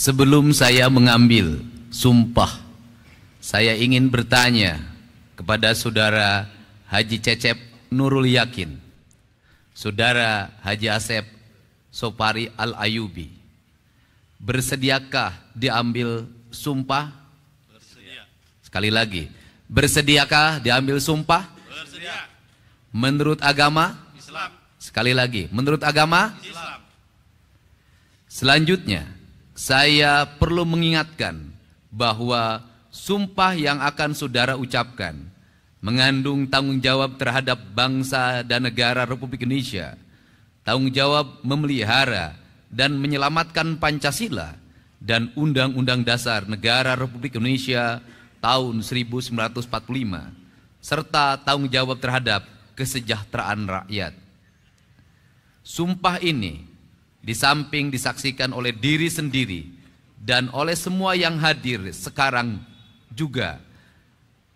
Sebelum saya mengambil sumpah, saya ingin bertanya kepada Saudara Haji Cecep Nurul Yakin, Saudara Haji Asep Sopari Al-Ayubi, bersediakah diambil sumpah? Bersedia. Sekali lagi, bersediakah diambil sumpah? Bersedia. Menurut agama? Islam. Sekali lagi, menurut agama? Islam. Selanjutnya, saya perlu mengingatkan bahwa sumpah yang akan saudara ucapkan mengandung tanggung jawab terhadap bangsa dan negara Republik Indonesia, tanggung jawab memelihara dan menyelamatkan Pancasila dan Undang-Undang Dasar Negara Republik Indonesia tahun 1945, serta tanggung jawab terhadap kesejahteraan rakyat. Sumpah ini di samping disaksikan oleh diri sendiri dan oleh semua yang hadir sekarang juga,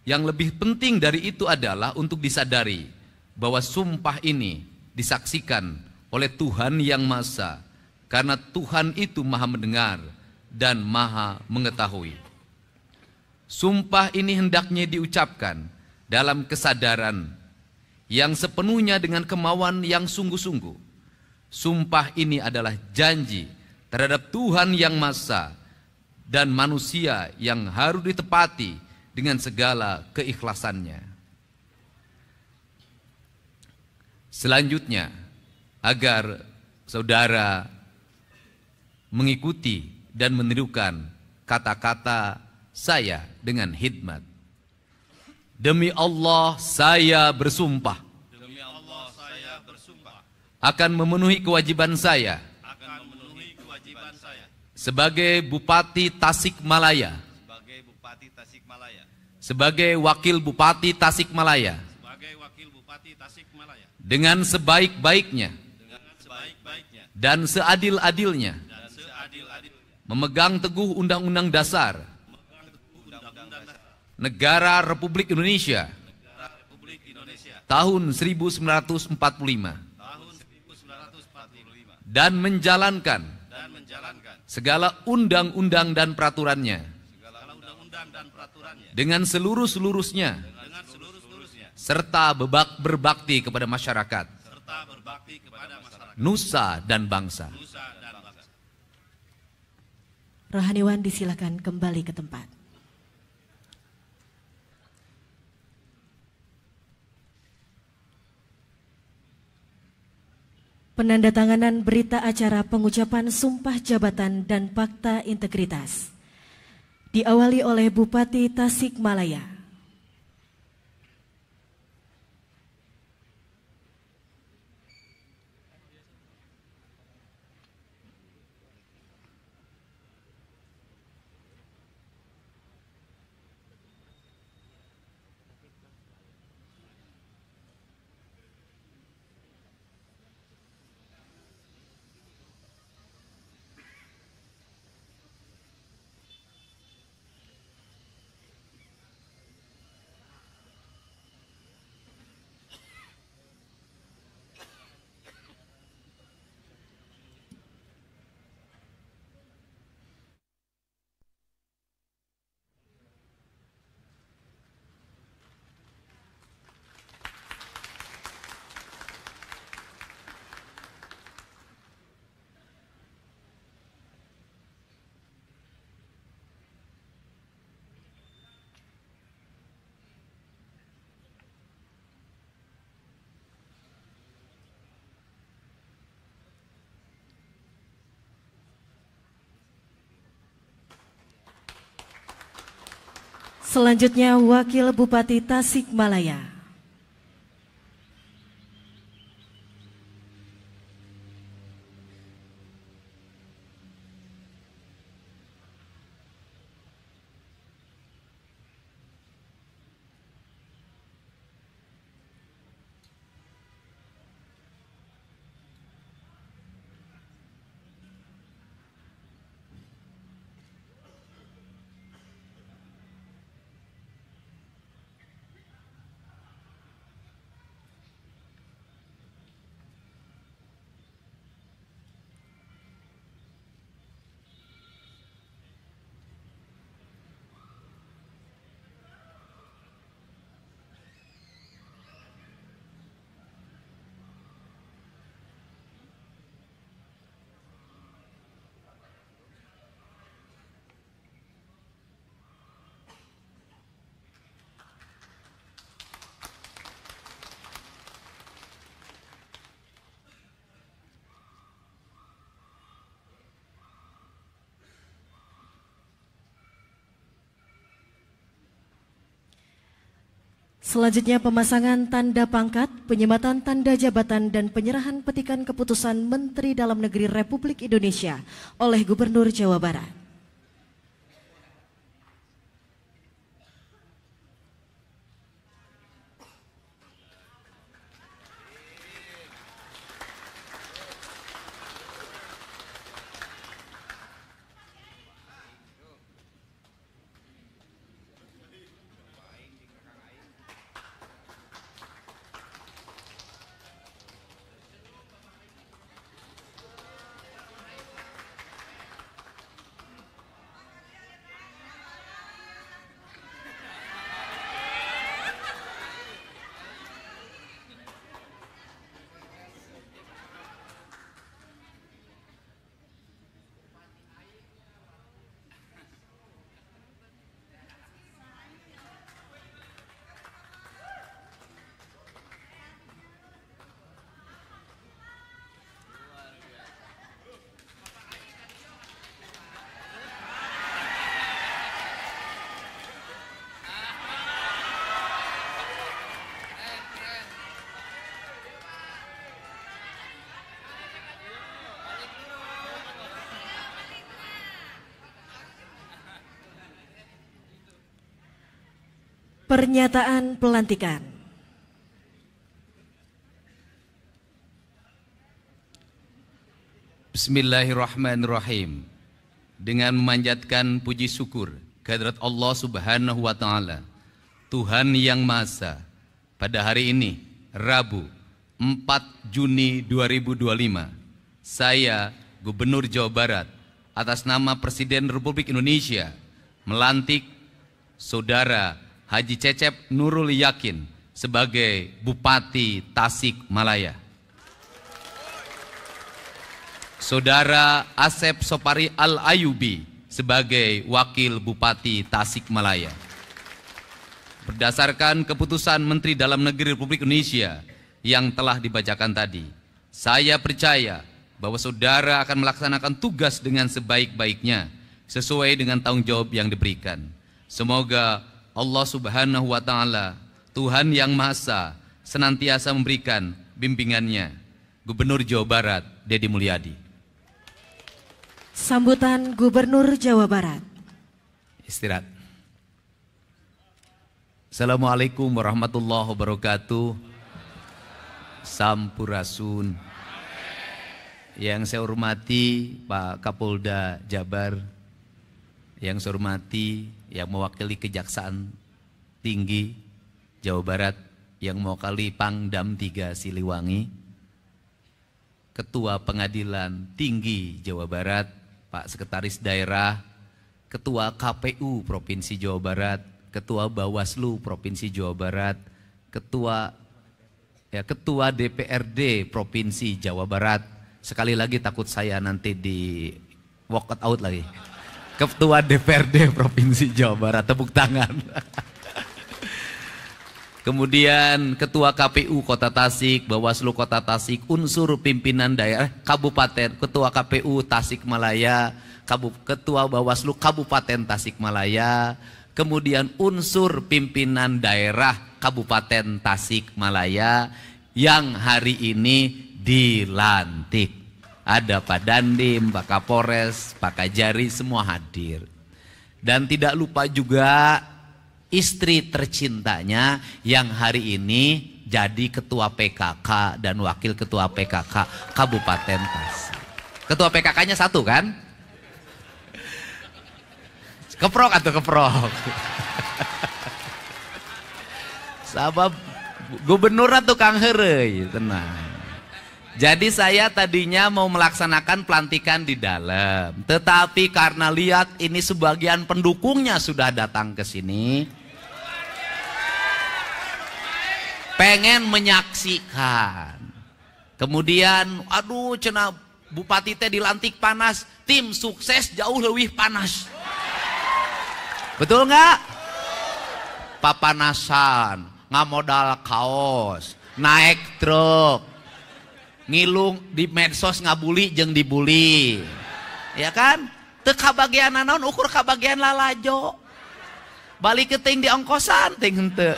yang lebih penting dari itu adalah untuk disadari bahwa sumpah ini disaksikan oleh Tuhan Yang Maha Esa, karena Tuhan itu Maha mendengar dan Maha mengetahui. Sumpah ini hendaknya diucapkan dalam kesadaran yang sepenuhnya dengan kemauan yang sungguh-sungguh. Sumpah ini adalah janji terhadap Tuhan Yang Maha Esa dan manusia yang harus ditepati dengan segala keikhlasannya. Selanjutnya, agar saudara mengikuti dan menirukan kata-kata saya dengan hikmat. Demi Allah saya bersumpah akan memenuhi kewajiban saya sebagai Bupati Tasikmalaya, sebagai Wakil Bupati Tasikmalaya, dengan sebaik-baiknya dan seadil-adilnya memegang teguh Undang-Undang Dasar Negara Republik Indonesia tahun 1945 dan menjalankan segala undang-undang dan peraturannya dengan seluruh-seluruhnya, serta berbakti kepada masyarakat, nusa dan bangsa. Rohaniwan disilakan kembali ke tempat. Penandatanganan berita acara pengucapan sumpah jabatan dan fakta integritas diawali oleh Bupati Tasikmalaya. Selanjutnya Wakil Bupati Tasikmalaya. Selanjutnya pemasangan tanda pangkat, penyematan tanda jabatan dan penyerahan petikan keputusan Menteri Dalam Negeri Republik Indonesia oleh Gubernur Jawa Barat. Pernyataan pelantikan. Bismillahirrahmanirrahim. Dengan memanjatkan puji syukur kehadirat Allah Subhanahu wa Ta'ala, Tuhan yang Maha Esa, pada hari ini Rabu 4 Juni 2025, saya Gubernur Jawa Barat atas nama Presiden Republik Indonesia melantik Saudara Haji Cecep Nurul Yakin sebagai Bupati Tasikmalaya. Saudara Asep Sopari Al-Ayubi sebagai Wakil Bupati Tasikmalaya. Berdasarkan keputusan Menteri Dalam Negeri Republik Indonesia yang telah dibacakan tadi, saya percaya bahwa saudara akan melaksanakan tugas dengan sebaik-baiknya sesuai dengan tanggung jawab yang diberikan. Semoga Allah Subhanahu wa Ta'ala, Tuhan yang Maha Esa, senantiasa memberikan bimbingannya. Gubernur Jawa Barat, Deddy Mulyadi. Sambutan Gubernur Jawa Barat. Istirahat. Assalamualaikum warahmatullahi wabarakatuh. Sampurasun. Yang saya hormati Pak Kapolda Jabar, yang saya hormati yang mewakili Kejaksaan Tinggi Jawa Barat, yang mewakili Pangdam 3 Siliwangi, Ketua Pengadilan Tinggi Jawa Barat, Pak Sekretaris Daerah, Ketua KPU Provinsi Jawa Barat, Ketua Bawaslu Provinsi Jawa Barat, Ketua DPRD Provinsi Jawa Barat. Sekali lagi takut saya nanti di walk out lagi. Ketua DPRD Provinsi Jawa Barat, tepuk tangan. Kemudian Ketua KPU Kota Tasik, Bawaslu Kota Tasik, unsur pimpinan daerah Kabupaten, Ketua KPU Tasikmalaya, Ketua Bawaslu Kabupaten Tasikmalaya, kemudian unsur pimpinan daerah Kabupaten Tasikmalaya yang hari ini dilantik. Ada Pak Dandim, Pak Kapolres, Pak Kajari, semua hadir. Dan tidak lupa juga istri tercintanya yang hari ini jadi Ketua PKK dan Wakil Ketua PKK Kabupaten Tasik. Ketua PKK-nya satu kan? Keprok atau keprok? Sabab gubernur atau Kang Herey, tenang. Jadi saya tadinya mau melaksanakan pelantikan di dalam, tetapi karena lihat ini sebagian pendukungnya sudah datang ke sini, pengen menyaksikan. Kemudian, aduh, cenah Bupati teh dilantik panas, tim sukses jauh lebih panas. Betul nggak? Papanasan, ngamodal kaos, naik truk, ngilung di medsos ngabuli jeung dibuli, ya kan? Teu kabagian naon ukur kabagian lalajo, balik ke ting di ongkosan ting henteu.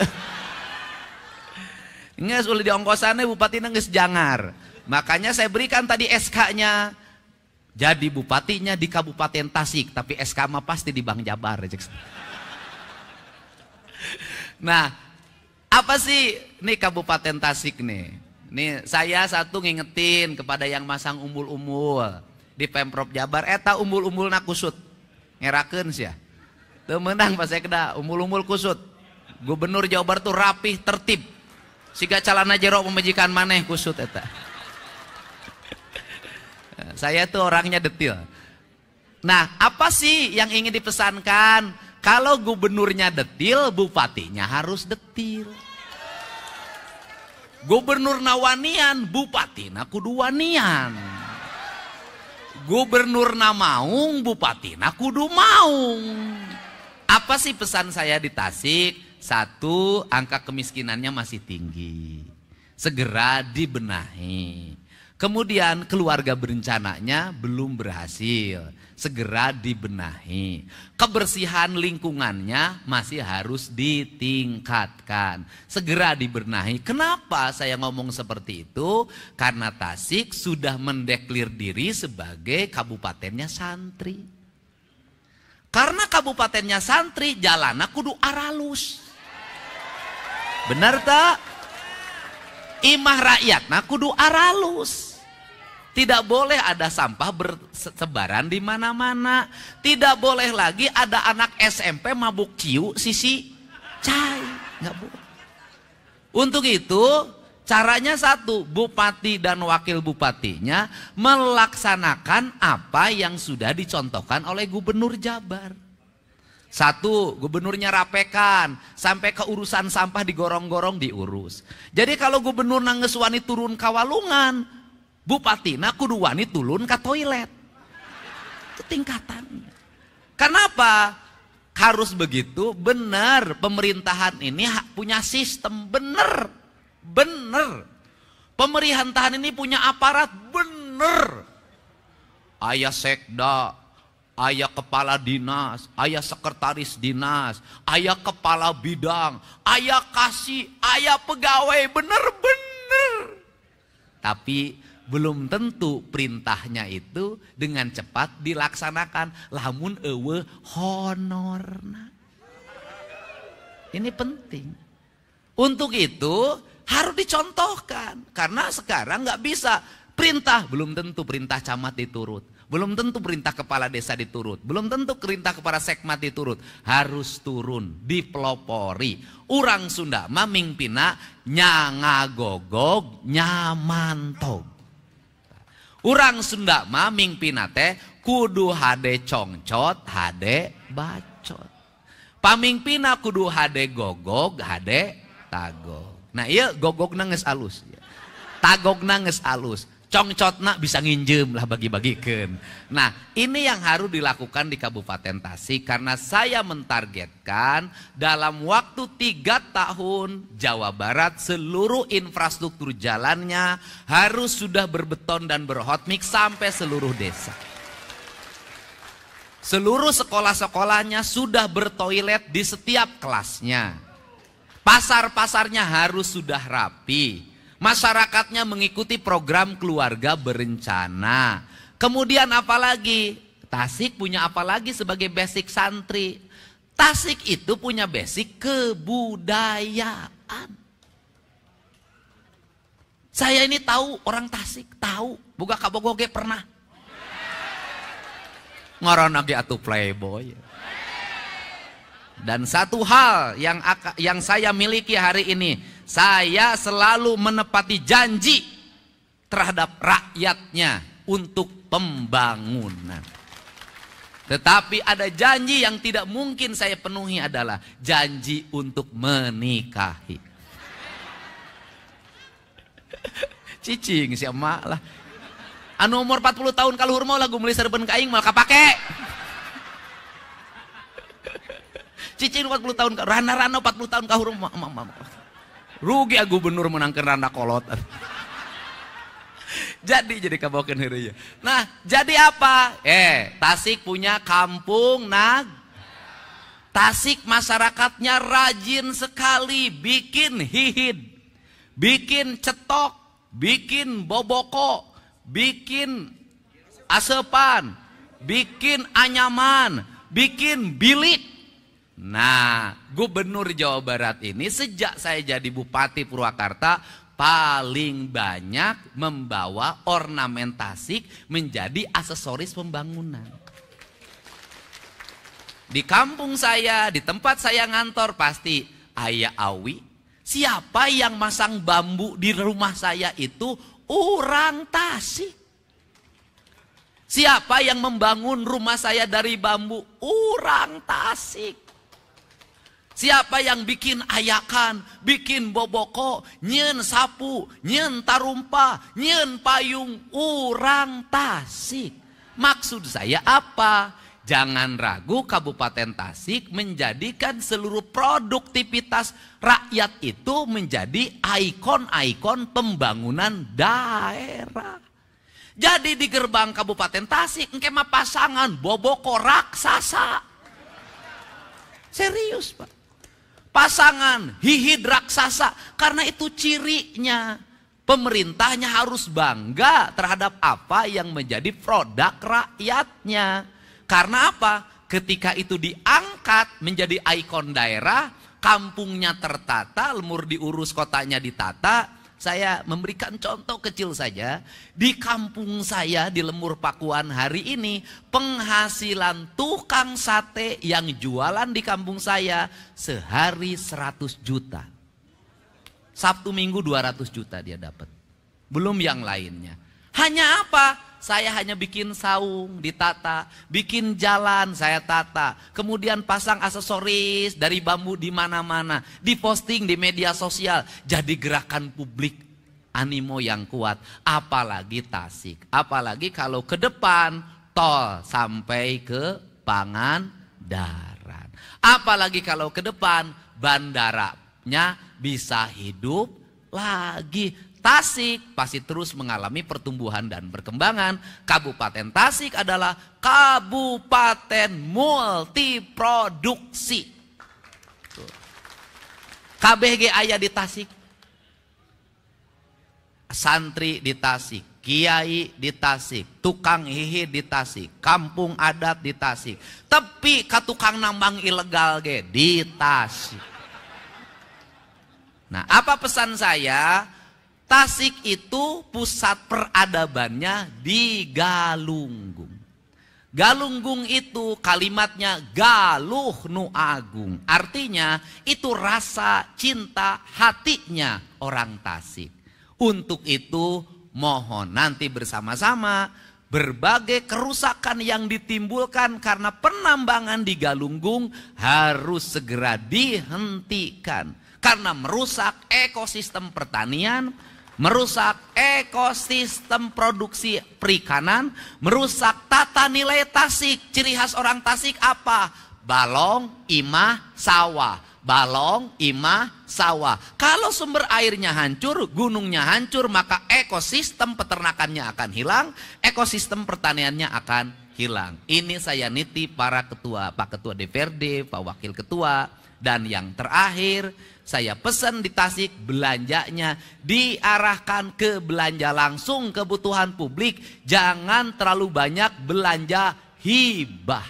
Nges uli di ongkosannya bupati nges jangar. Makanya saya berikan tadi SK-nya. Jadi bupatinya di Kabupaten Tasik, tapi SK mah pasti di Bank Jabar. Nah, apa sih nih Kabupaten Tasik nih? Nih saya satu ngingetin kepada yang masang umbul-umbul di Pemprov Jabar, eta umbul-umbul na kusut. Ngerakeun sia. Teu meunang pas saya keda umbul-umbul kusut. Gubernur Jawa Barat tuh rapih, tertib. Siga calana jero pemajikan maneh kusut eta. Saya tuh orangnya detil. Nah, apa sih yang ingin dipesankan? Kalau gubernurnya detil, bupatinya harus detil. Gubernur nawanian, bupatina kudu wanian. Gubernur na maung, bupatina kudu maung. Apa sih pesan saya di Tasik? Satu, angka kemiskinannya masih tinggi. Segera dibenahi. Kemudian keluarga berencananya belum berhasil, segera dibenahi. Kebersihan lingkungannya masih harus ditingkatkan, segera dibenahi. Kenapa saya ngomong seperti itu? Karena Tasik sudah mendeklir diri sebagai kabupatennya santri. Karena kabupatennya santri, jalannya kudu aralus. Benar tak? Imah rakyatna kudu aralus. Tidak boleh ada sampah bersebaran di mana-mana. Tidak boleh lagi ada anak SMP mabuk ciu sisi cai. Nggak boleh. Untuk itu caranya satu, bupati dan wakil bupatinya melaksanakan apa yang sudah dicontohkan oleh Gubernur Jabar. Satu, gubernurnya rapekan, sampai ke urusan sampah digorong-gorong diurus. Jadi kalau gubernur nangges wani turun kawalungan, bupatina kudu wani turun ke toilet. Itu tingkatannya. Kenapa? Harus begitu, benar. Pemerintahan ini punya sistem, benar. Benar. Pemerintahan ini punya aparat, benar. Ayah sekda, ayah kepala dinas, ayah sekretaris dinas, ayah kepala bidang, ayah kasih, ayah pegawai, bener-bener. Tapi belum tentu perintahnya itu dengan cepat dilaksanakan. Lamun eueuh honorna. Ini penting. Untuk itu harus dicontohkan. Karena sekarang nggak bisa. Perintah, belum tentu perintah camat diturut. Belum tentu perintah kepala desa diturut. Belum tentu perintah kepala sekmat diturut. Harus turun, dipelopori. Urang Sunda maming pina nyangagogog nyamantog. Urang Sunda maming pina teh kudu hade congcot, hade bacot. Paming pina kudu hade gogog, hade tagog. Nah iya gogogna geus alus. Tagogna geus alus. Congcotna bisa nginjem lah bagi-bagikeun. Nah ini yang harus dilakukan di Kabupaten Tasik. Karena saya mentargetkan dalam waktu 3 tahun Jawa Barat seluruh infrastruktur jalannya harus sudah berbeton dan berhotmix sampai seluruh desa. Seluruh sekolah-sekolahnya sudah bertoilet di setiap kelasnya. Pasar-pasarnya harus sudah rapi. Masyarakatnya mengikuti program keluarga berencana. Kemudian apalagi? Tasik punya apalagi sebagai basic santri? Tasik itu punya basic kebudayaan. Saya ini tahu orang Tasik, tahu. Boga kabogoge pernah. Ngaran lagi atuh playboy. Dan satu hal yang saya miliki hari ini, saya selalu menepati janji terhadap rakyatnya untuk pembangunan. Tetapi ada janji yang tidak mungkin saya penuhi adalah janji untuk menikahi. Cicing si emak lah. Anu umur 40 tahun kaluhur mau lagu meuli serben kaing mal kapake. Cicing 40 tahun, rana-rana 40 tahun kahur rugi gubernur menangkan randa kolot. Jadi kabokeun heureuy. Nah, jadi apa? Tasik punya kampung Tasik masyarakatnya rajin sekali bikin hihid. bikin cetok, bikin boboko, bikin asepan, bikin anyaman, bikin bilik. Nah, Gubernur Jawa Barat ini sejak saya jadi Bupati Purwakarta paling banyak membawa ornamentasi menjadi aksesoris pembangunan. Di kampung saya, di tempat saya ngantor pasti, Ayah Awi, siapa yang masang bambu di rumah saya itu orang Tasik. Siapa yang membangun rumah saya dari bambu? Orang Tasik. Siapa yang bikin ayakan, bikin boboko, nyen sapu, nyen tarumpa, nyen payung? Orang Tasik. Maksud saya apa? Jangan ragu Kabupaten Tasik menjadikan seluruh produktivitas rakyat itu menjadi ikon-ikon pembangunan daerah. Jadi di gerbang Kabupaten Tasik engke mah pasangan boboko raksasa. Serius, Pak. Pasangan hihid raksasa, karena itu cirinya. Pemerintahnya harus bangga terhadap apa yang menjadi produk rakyatnya. Karena apa? Ketika itu diangkat menjadi ikon daerah, kampungnya tertata, lemur diurus, kotanya ditata. Saya memberikan contoh kecil saja. Di kampung saya di Lemur Pakuan hari ini, penghasilan tukang sate yang jualan di kampung saya sehari 100 juta. Sabtu Minggu 200 juta dia dapat. Belum yang lainnya. Hanya apa? Saya hanya bikin saung, ditata, bikin jalan, saya tata. Kemudian pasang aksesoris dari bambu di mana-mana, diposting di media sosial, jadi gerakan publik, animo yang kuat. Apalagi Tasik, apalagi kalau ke depan tol sampai ke Pangandaran. Apalagi kalau ke depan bandaranya bisa hidup lagi. Tasik pasti terus mengalami pertumbuhan dan perkembangan. Kabupaten Tasik adalah kabupaten multiproduksi. KBG ayah di Tasik. Santri di Tasik, kiai di Tasik, tukang hihi di Tasik, kampung adat di Tasik. Tapi ka tukang nambang ilegal ge di Tasik. Nah, apa pesan saya? Tasik itu pusat peradabannya di Galunggung. Galunggung itu kalimatnya galuh nu agung. Artinya itu rasa cinta hatinya orang Tasik. Untuk itu mohon nanti bersama-sama berbagai kerusakan yang ditimbulkan karena penambangan di Galunggung harus segera dihentikan. Karena merusak ekosistem pertanian, merusak ekosistem produksi perikanan, merusak tata nilai Tasik. Ciri khas orang Tasik apa? Balong, imah, sawah. Balong, imah, sawah. Kalau sumber airnya hancur, gunungnya hancur, maka ekosistem peternakannya akan hilang, ekosistem pertaniannya akan hilang. Ini saya nitip para ketua, Pak Ketua DPRD, Pak Wakil Ketua, dan yang terakhir, saya pesan di Tasik belanjanya diarahkan ke belanja langsung kebutuhan publik. Jangan terlalu banyak belanja hibah.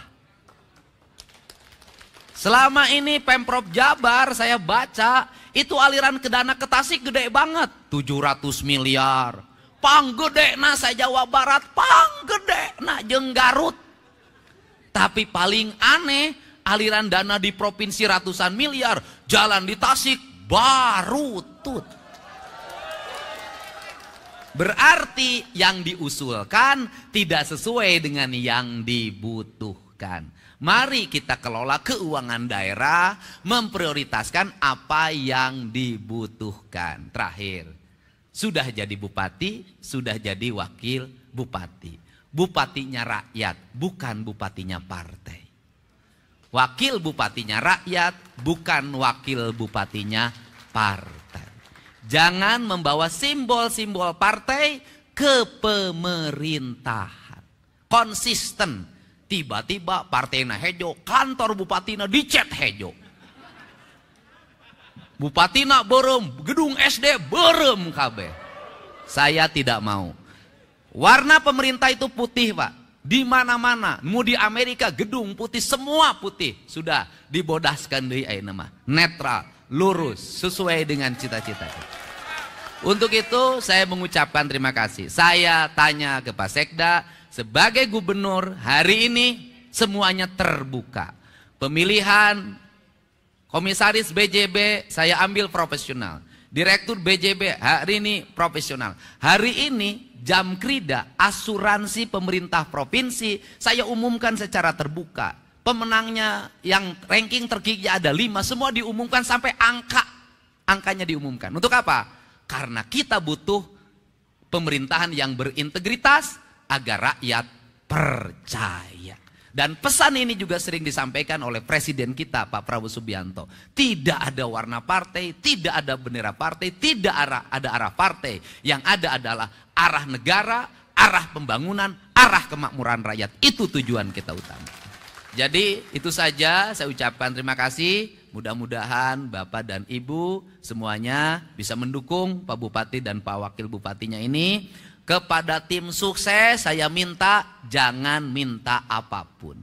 Selama ini Pemprov Jabar saya baca itu aliran ke dana ke Tasik gede banget. 700 miliar. Panggedena saya Jawa Barat, panggedena jeung Garut. Tapi paling aneh, aliran dana di provinsi ratusan miliar, jalan di Tasik baru tut. Berarti yang diusulkan tidak sesuai dengan yang dibutuhkan. Mari kita kelola keuangan daerah, memprioritaskan apa yang dibutuhkan. Terakhir, sudah jadi bupati, sudah jadi wakil bupati. Bupatinya rakyat, bukan bupatinya partai. Wakil bupatinya rakyat, bukan wakil bupatinya partai. Jangan membawa simbol-simbol partai ke pemerintahan. Konsisten. Tiba-tiba partainya hejo, kantor bupatina dicet hejo. Bupatina berem, gedung SD berem kabeh. Saya tidak mau. Warna pemerintah itu putih, Pak. Di mana-mana, mau di Amerika gedung putih, semua putih. Sudah dibodaskan deui ayeuna mah. Netral, lurus, sesuai dengan cita-cita. Untuk itu saya mengucapkan terima kasih. Saya tanya ke Pak Sekda, sebagai gubernur hari ini semuanya terbuka. Pemilihan komisaris BJB saya ambil profesional. Direktur BJB hari ini profesional. Hari ini jam krida asuransi pemerintah provinsi saya umumkan secara terbuka. Pemenangnya yang ranking tertinggi ada 5, semua diumumkan sampai angkanya diumumkan. Untuk apa? Karena kita butuh pemerintahan yang berintegritas agar rakyat percaya. Dan pesan ini juga sering disampaikan oleh presiden kita Pak Prabowo Subianto. Tidak ada warna partai, tidak ada bendera partai, tidak ada arah partai. Yang ada adalah arah negara, arah pembangunan, arah kemakmuran rakyat. Itu tujuan kita utama. Jadi itu saja saya ucapkan terima kasih. Mudah-mudahan Bapak dan Ibu semuanya bisa mendukung Pak Bupati dan Pak Wakil Bupatinya ini. Kepada tim sukses saya minta jangan minta apapun.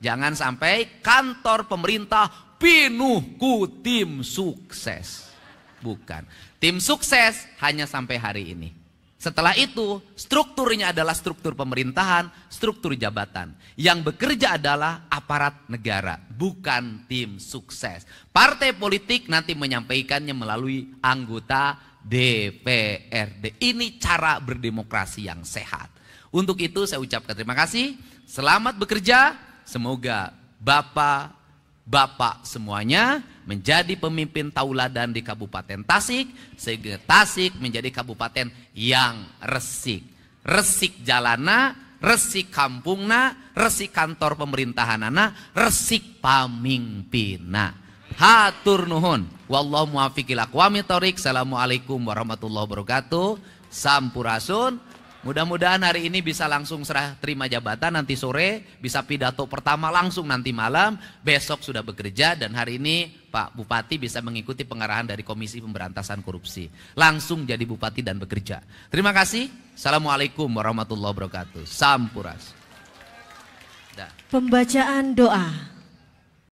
Jangan sampai kantor pemerintah penuh ku tim sukses. Bukan. Tim sukses hanya sampai hari ini. Setelah itu strukturnya adalah struktur pemerintahan, struktur jabatan. Yang bekerja adalah aparat negara, bukan tim sukses. Partai politik nanti menyampaikannya melalui anggota DPRD. Ini cara berdemokrasi yang sehat. Untuk itu saya ucapkan terima kasih. Selamat bekerja. Semoga Bapak semuanya menjadi pemimpin tauladan di Kabupaten Tasik. Sehingga Tasik menjadi kabupaten yang resik. Resik jalana, resik kampungna, resik kantor pemerintahanana, resik pamimpina. Hatur nuhun. Wallahu muwaffiq ila aqwamit thoriq. Assalamualaikum warahmatullahi wabarakatuh. Sampurasun. Mudah-mudahan hari ini bisa langsung serah terima jabatan, nanti sore bisa pidato pertama langsung nanti malam, besok sudah bekerja, dan hari ini Pak Bupati bisa mengikuti pengarahan dari Komisi Pemberantasan Korupsi. Langsung jadi bupati dan bekerja. Terima kasih. Assalamualaikum warahmatullahi wabarakatuh. Sampurasun. Pembacaan doa.